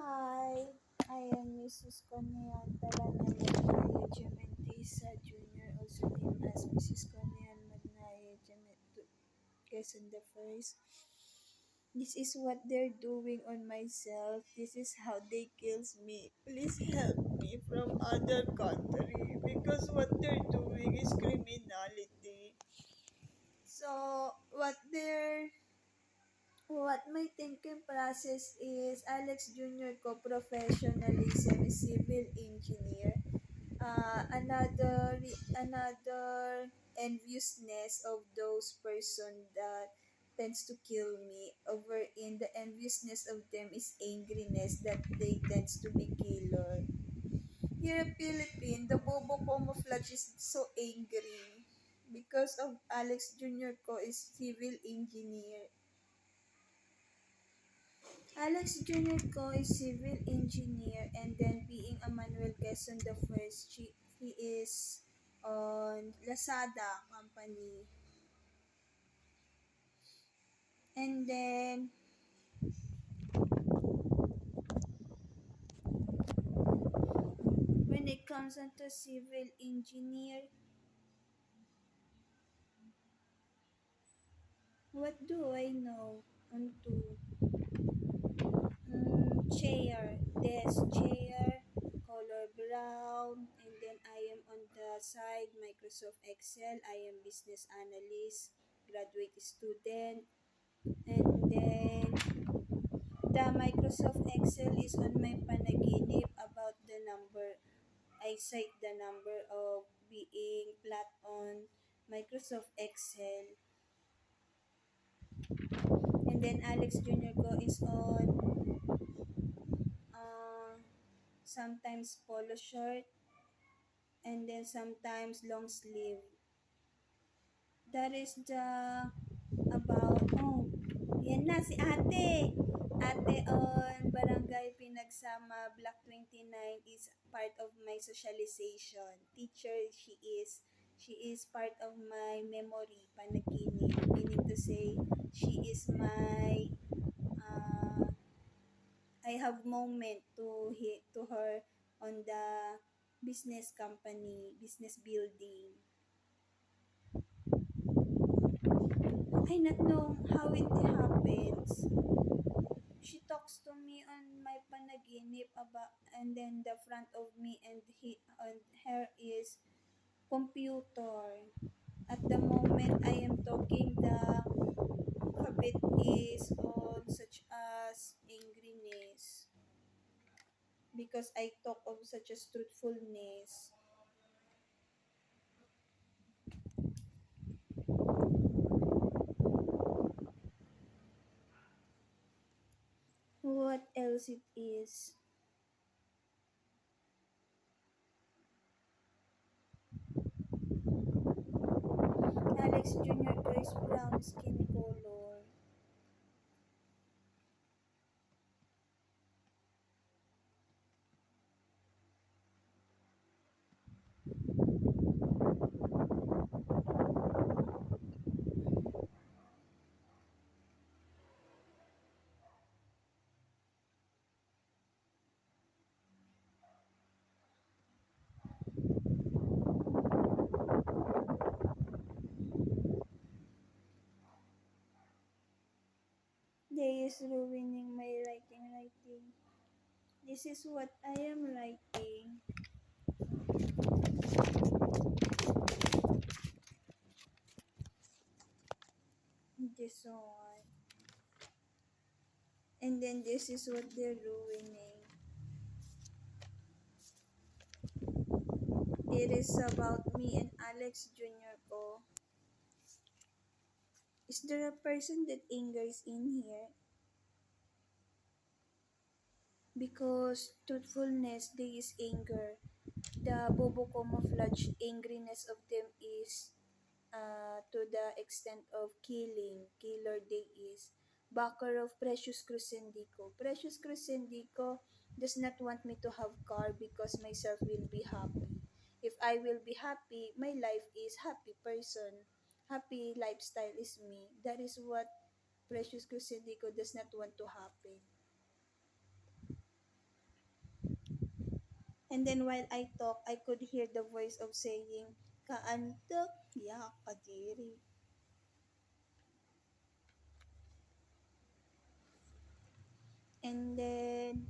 Hi, I am Mrs. Cornean Talangan Magnaye Gementisa Jr., also known as Mrs. Cornean Magnaye Quezon the First. This is what they're doing on myself. This is how they kills me. Please help me from other country because what they're doing is criminality. So what my thinking process is, Alex Jr. ko professionalism is civil engineer. Another enviousness of those person that tends to kill me. Over in the enviousness of them is angriness that they tends to be killer. Here in Philippines, the Bobo camouflage is so angry because of Alex Jr. ko is civil engineer. Alex Jr. ko is civil engineer, and then being a Manuel Quezon the First, he is on Lazada company. And then when it comes into civil engineer, what do I know? Onto desk chair, color brown, and then I am on the side Microsoft Excel. I am business analyst, graduate student, and then the Microsoft Excel is on my panaginip about the number. I cite the number of being plot on Microsoft Excel. And then Alex Jr. ko is on uh, sometimes polo shirt and then sometimes long sleeve. That is the about, yan na si ate. Ate on Barangay Pinagsama, Block 29 is part of my socialization. Teacher, she is part of my memory, panaginip. Meaning to say, she is my, uh, I have moment to her on the business company, business building. I not know how it happens. She talks to me on my panaginip about, and then the front of me and her is computer. At the moment I am talking, the habit is on such as angriness because I talk of such as truthfulness. What else it is? Alex Jr. ko is brown skin color. They is ruining my writing. This is what I am writing. This one. And then this is what they're ruining. It is about me and Alex Jr. ko. Is there a person that angers in here? Because truthfulness, there is anger. The bobo camouflage angriness of them is to the extent of killing. Killer they is. Backer of Precious Crucendico. Precious Crucendico does not want me to have car because myself will be happy. If I will be happy, my life is happy person. Happy lifestyle is me. That is what Precious Crucendico does not want to happen. And then while I talk, I could hear the voice of saying, "Kaantok, ya kadiri." And then,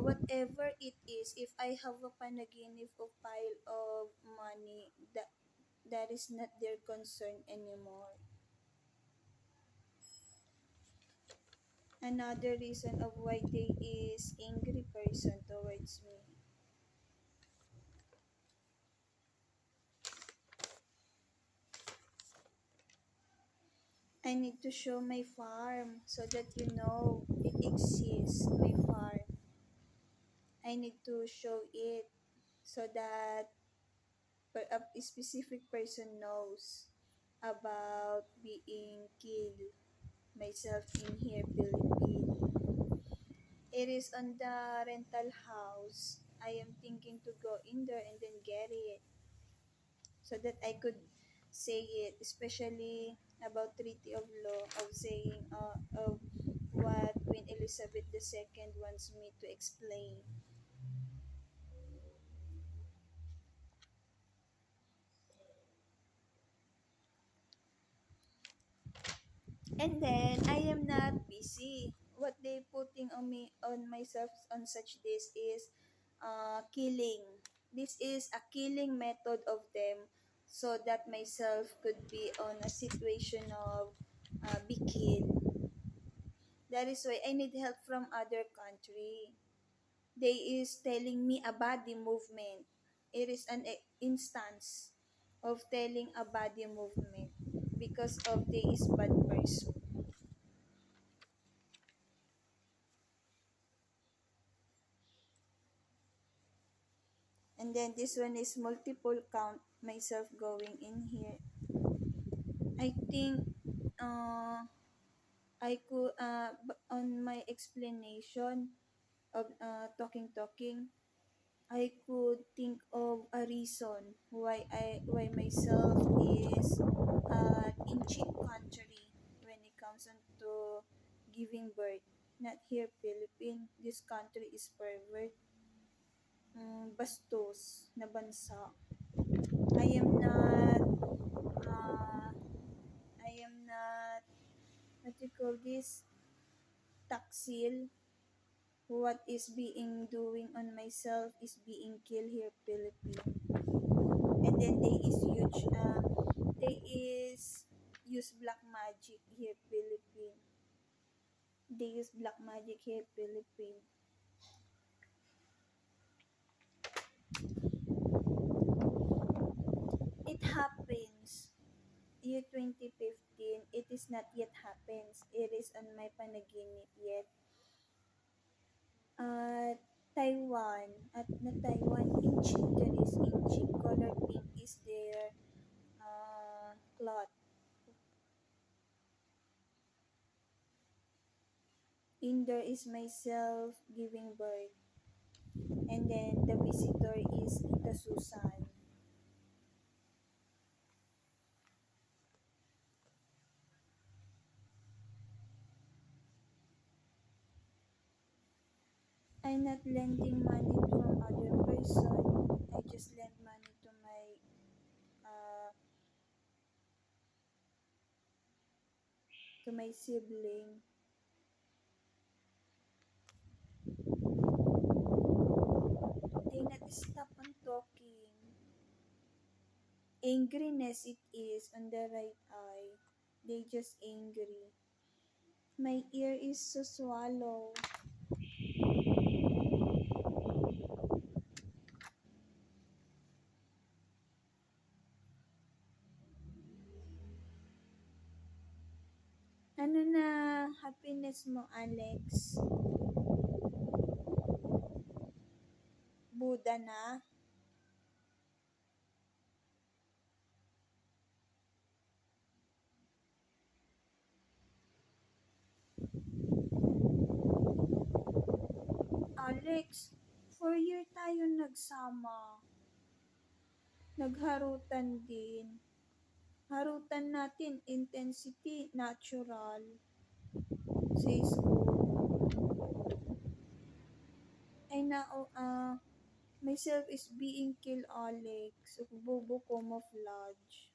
whatever it is, if I have a panaginip of pile of money, that is not their concern anymore. Another reason of why they is angry person towards me. I need to show my farm so that you know it exists, my farm. I need to show it so that a specific person knows about being killed myself in here, Philippines. It is on the rental house. I am thinking to go in there and then get it so that I could say it, especially about Treaty of Law of saying of what Queen Elizabeth II wants me to explain. And then I am not busy. What they putting on me on myself on such days is killing. This is a killing method of them so that myself could be on a situation of be killed. That is why I need help from other country. They is telling me a body movement. It is an instance of telling a body movement because of they is bad person. And then this one is multiple count myself going in here. I think I could on my explanation of talking I could think of a reason why myself is in cheap country when it comes on to giving birth. Not here Philippines. This country is pervert. Bastos na bansa. I am not I am not what you call this taksil. What is being doing on myself is being killed here Philippines. And then they is use black magic here Philippines. They use black magic here Philippines. It happens. Year 2015, it is not yet happens. It is on my panaginip yet. At Taiwan, at na Taiwan, inchik, there is inchik. Color pink is their cloth. In there is myself giving birth. And then the visitor is Tita Susan. I'm not lending money from other person. I just lend money uh, to my sibling. They not stop on talking. Angriness it is on the right eye. They just angry. My ear is so swallow. Ano na happiness mo, Alex? Buddha na? Alex, 4 year tayo nagsama. Nagharutan din. Harutan natin intensity natural sa school. Ay nao Myself is being killed, Alex. Bobo camouflage.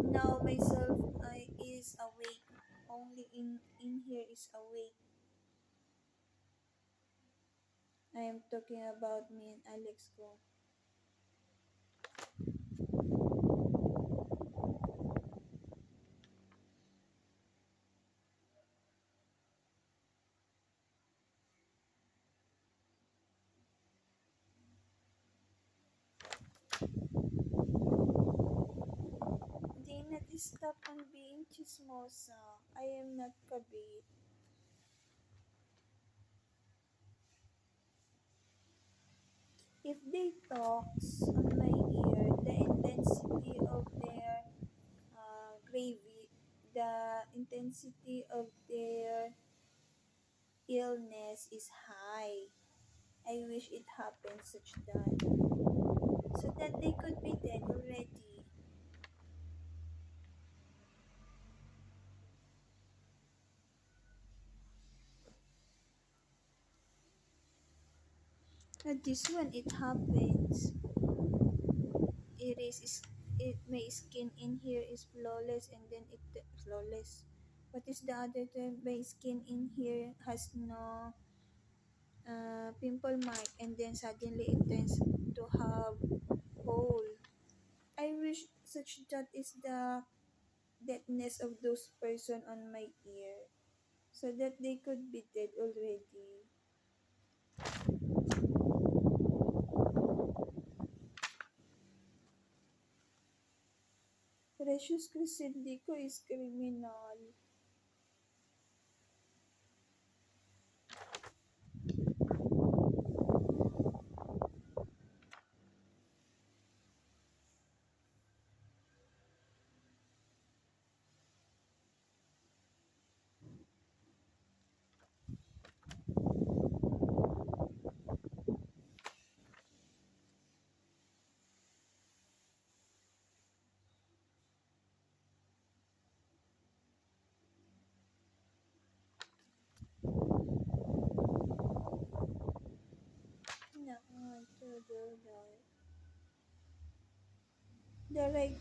Now myself is awake. Only in here is awake. I am talking about me and Alex ko. They not stop on being chismosa. I am not kabit. If they talks on my ear, the intensity of their gravy, the intensity of their illness is high. I wish it happened such that, so that they could be dead already. But this one, it happens. It is, it my skin in here is flawless, and then it flawless. What is the other term? My skin in here has no pimple mark, and then suddenly it turns to have hole. I wish such that is the deadness of those person on my ear, so that they could be dead already. Precious Criscendico is criminal. No, to do that. The right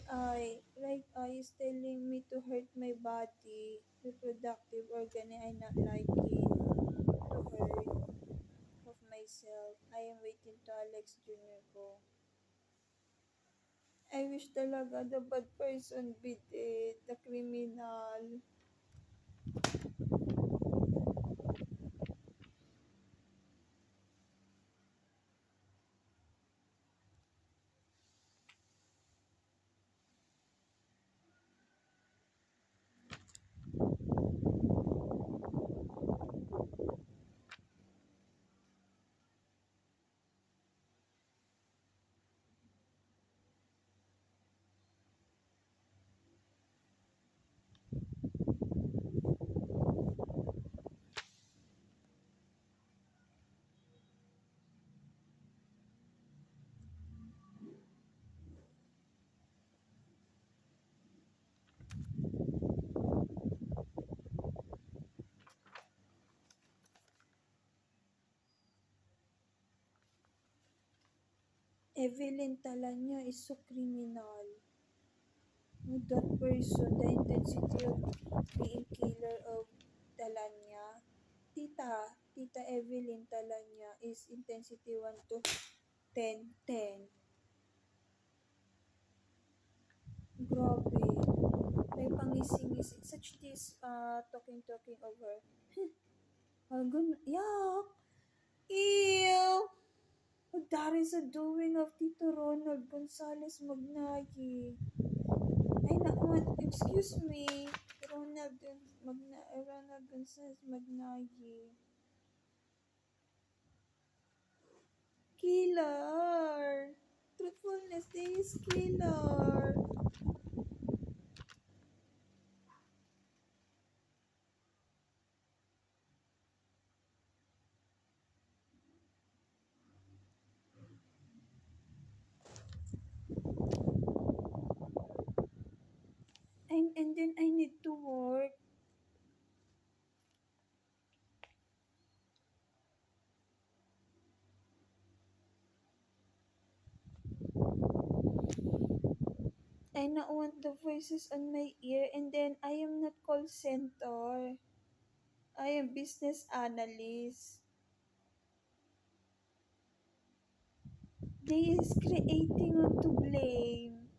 eye is telling me to hurt my body. Reproductive organ I not like it to hurt of myself. I am waiting to Alex Jr. ko. I wish talaga the bad person be dead, the criminal. Evelyn Talanya is so criminal. That person, the intensity of being killer of Talanya. Tita Evelyn Talanya is intensity 1 to 10, 10. Grabe. May pangising-ising. Such this talking over. Yuck! Ew! That is a doing of Tito Ronald Gonzales Magnayi. Ay, excuse me. Ronald Gonzales Magnayi. Killer! Truthfulness, they is killer. And then I need to work. I not want the voices on my ear, and then I am not call center. I am business analyst. They is creating on to blame,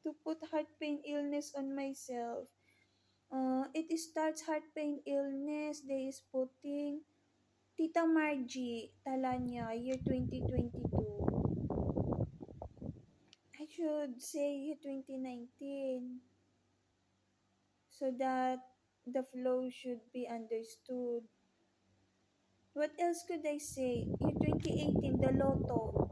to put heart pain illness on myself. It starts heart pain illness. They is putting Tita Margie Talanya, year 2022. I should say year 2019, so that the flow should be understood. What else could I say? Year 2018, the Lotto.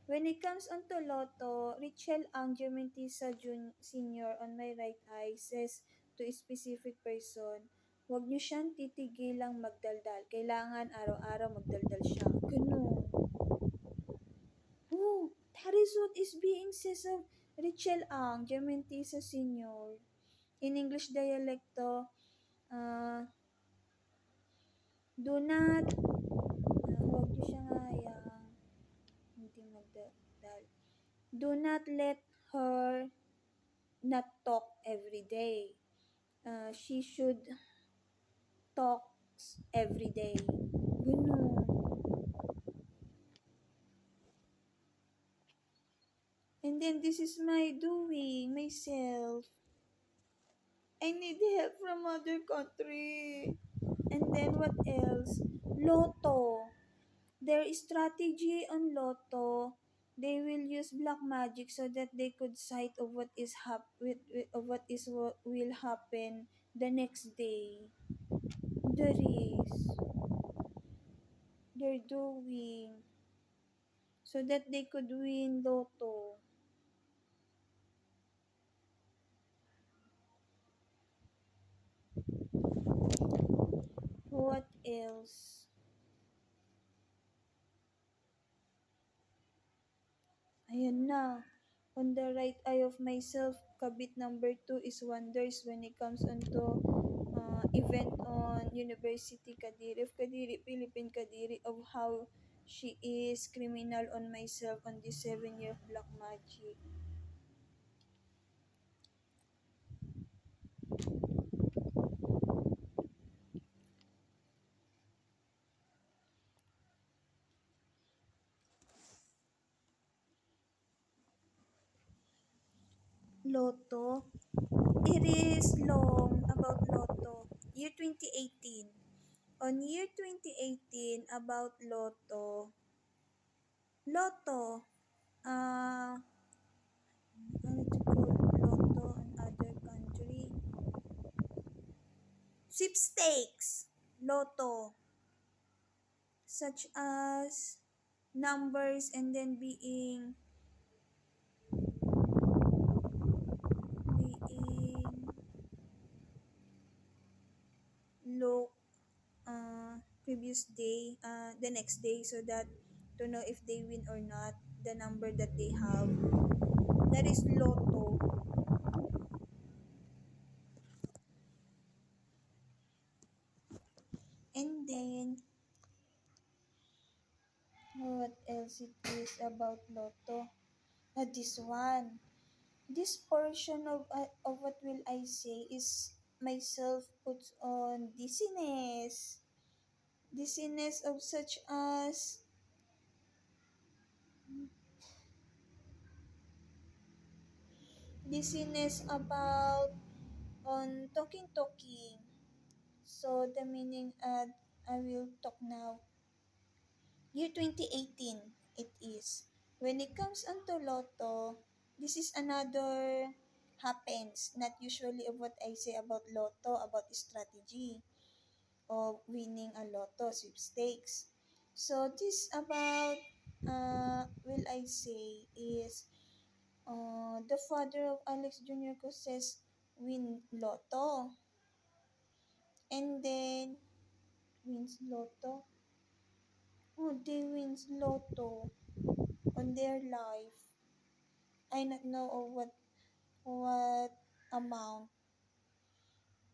When it comes onto Lotto, Richel Ang Germentisa Senior on my right eye says to a specific person, huwag niyo siyang titigilang magdaldal. Kailangan araw-araw magdaldal siya. Ganun. Oh, that is what is being says of Richel Ang Germentisa Senior. In English dialecto, do not, huwag niyo siyang hayang, hindi magdaldal. Do not let her not talk every day. She should talk every day. Ganun. And then this is my doing, myself. I need help from other country. And then what else? Lotto. Their strategy on Lotto, they will use black magic so that they could sight of what is of what will happen the next day. There is they're doing so that they could win Lotto. What else? Ayan na. On the right eye of myself, kabit number 2 is wonders when it comes onto event on University Kadiri of Kadiri, Philippine Kadiri, of how she is criminal on myself on this 7-year black magic. Lotto. It is long about Lotto. Year 2018. On year 2018, about Lotto. Lotto. Ano to call Lotto in other country? Sweepstakes. Lotto. Such as numbers and then being low previous day, the next day, so that to know if they win or not, the number that they have. That is Lotto. And then, what else it is about Lotto? This one. This portion of what will I say is myself puts on dizziness. Dizziness of such as dizziness about on talking. So the meaning I will talk now. Year 2018 it is. When it comes onto Lotto, this is another happens, not usually of what I say about Lotto, about strategy of winning a Lotto sweepstakes. So this about will I say is the father of Alex Jr. says win Lotto, and then wins Lotto. Oh, they wins Lotto on their life. I not know of what amount.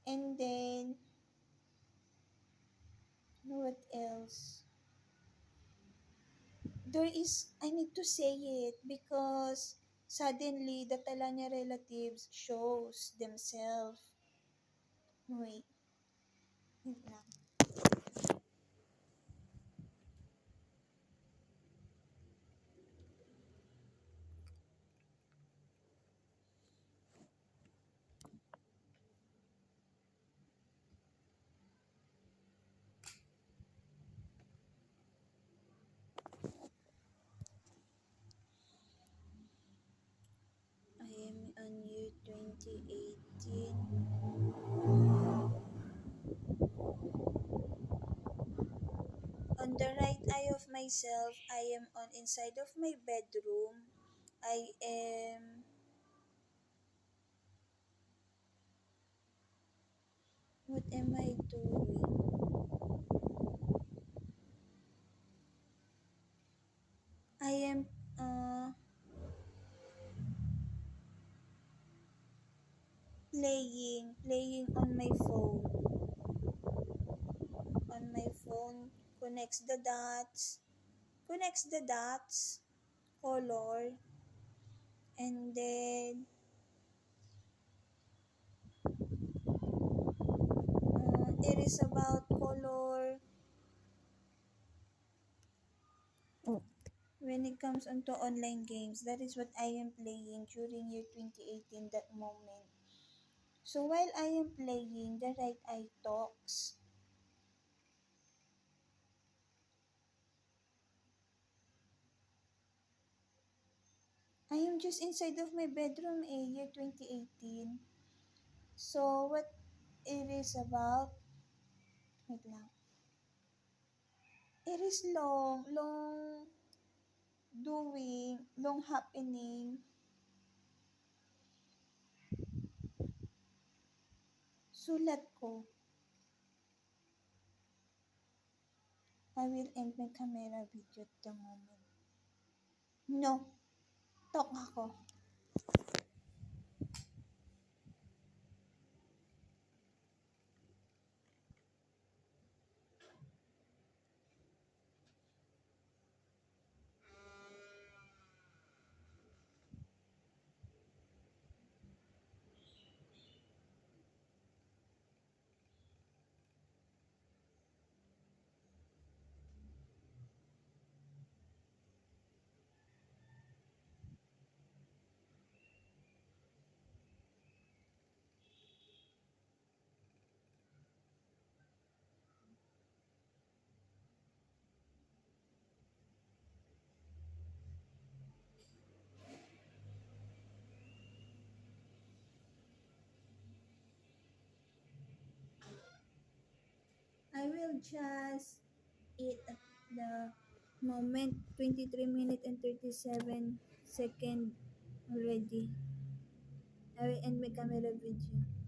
And then, what else? There is, I need to say it because suddenly the Talanya relatives shows themselves. Wait, wait lang. I am on year 2018. On the right eye of myself, I am on inside of my bedroom. I am, what am I doing? I am playing on my phone, connects the dots, color, and then it is about color when it comes onto online games. That is what I am playing during year 2018, that moment. So while I am playing, the right eye talks. I am just inside of my bedroom, year 2018. So what it is about, wait lang. It is long happening. Sulat ko. I will end my camera video at the moment. No, talk ako. I will just eat at the moment 23 minutes and 37 seconds already. I will end my camera video.